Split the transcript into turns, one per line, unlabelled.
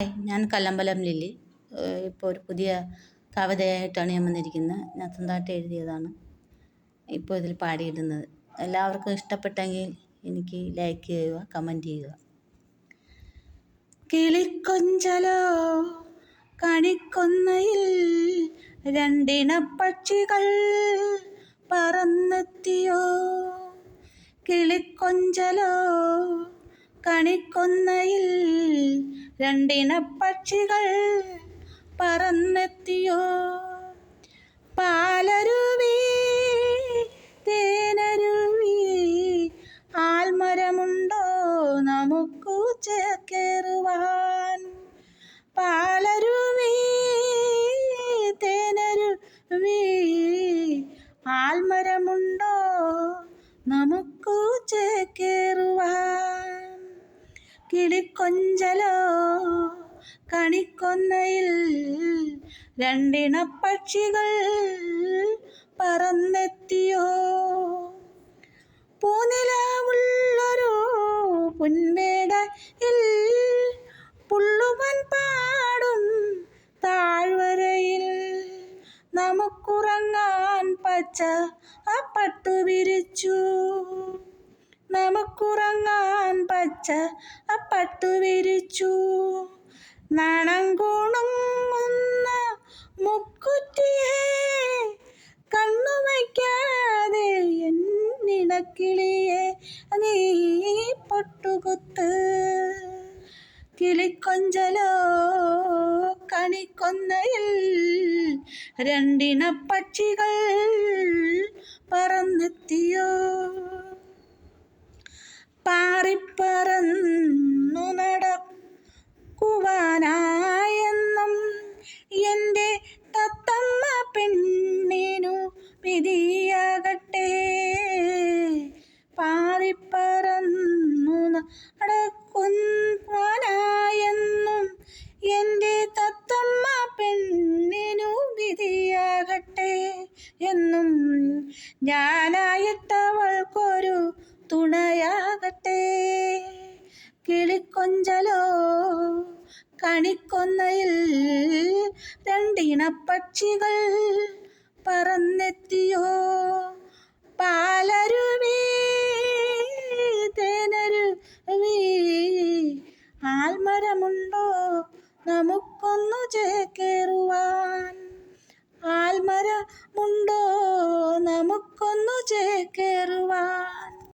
ഞാൻ കല്ലമ്പലം ലില്ലി. ഇപ്പോൾ ഒരു പുതിയ കവിതയായിട്ടാണ് ഞാൻ വന്നിരിക്കുന്നത്. ഞാൻ സ്വന്തമായിട്ട് എഴുതിയതാണ് ഇപ്പോൾ ഇതിൽ പാടിയിടുന്നത്. എല്ലാവർക്കും ഇഷ്ടപ്പെട്ടെങ്കിൽ എനിക്ക് ലൈക്ക് ചെയ്യുക, കമൻറ്റ് ചെയ്യുക. കിളിക്കൊഞ്ചലോ കണിക്കൊന്നയിൽ രണ്ടിനപ്പക്ഷികൾ പറന്നെത്തിയോ. കിളിക്കൊഞ്ചലോ കണിക്കൊന്നയിൽ രണ്ടിനപ്പക്ഷികൾ പറന്നെത്തിയോ. പാലരുവി തേനരുവി ആൽമരമുണ്ടോ നമുക്കു ചേക്കേറുവാൻ. പാലരുവി തേനരുവി ആൽമരമുണ്ടോ നമുക്കു ചേക്കേറുവാൻ. കിളിക്കൊഞ്ചലോ കണിക്കൊന്നയിൽ രണ്ടിനപ്പക്ഷികൾ പറന്നെത്തിയോ. പൂനിലാവുള്ളൊരു പുൻവേടയിൽ പുള്ളുവൻ പാടും താഴ്വരയിൽ നമുക്കുറങ്ങാൻ പച്ച പട്ടു വിരിച്ചു. നമുക്കുറങ്ങാൻ പച്ച പട്ടു വിരിച്ചു. നാണം കുണുങ്ങുന്ന മുക്കുറ്റിയെ കണ്ണു വയ്ക്കാതെ എന്നിണക്കിളിയെ നീ പൊട്ടുകുത്ത്. കിളിക്കൊഞ്ചലോ കണിക്കൊന്നയിൽ രണ്ടിനപ്പക്ഷികൾ പറന്നെത്തിയോ. പാറിപ്പറന്നു നടക്കുവാനായെന്നും എൻ്റെ തത്തമ്മ പെണ്ണിനു വിധിയാകട്ടെ. പാറിപ്പറന്നു നടക്കുവാനായെന്നും എൻ്റെ തത്തമ്മ പെണ്ണിനു വിധിയാകട്ടെ എന്നും ഞാനായിട്ടവൾക്കൊരു തുണയാകട്ടെ. കിളിക്കൊഞ്ചലോ കണിക്കൊന്നയിൽ രണ്ടിനപ്പക്ഷികൾ പറന്നെത്തിയോ. പാലരുവി തേനരുവി ആൽമരമുണ്ടോ നമുക്കൊന്നു ചേക്കേറുവാൻ. ആൽമരമുണ്ടോ നമുക്കൊന്നു ചേക്കേറുവാൻ.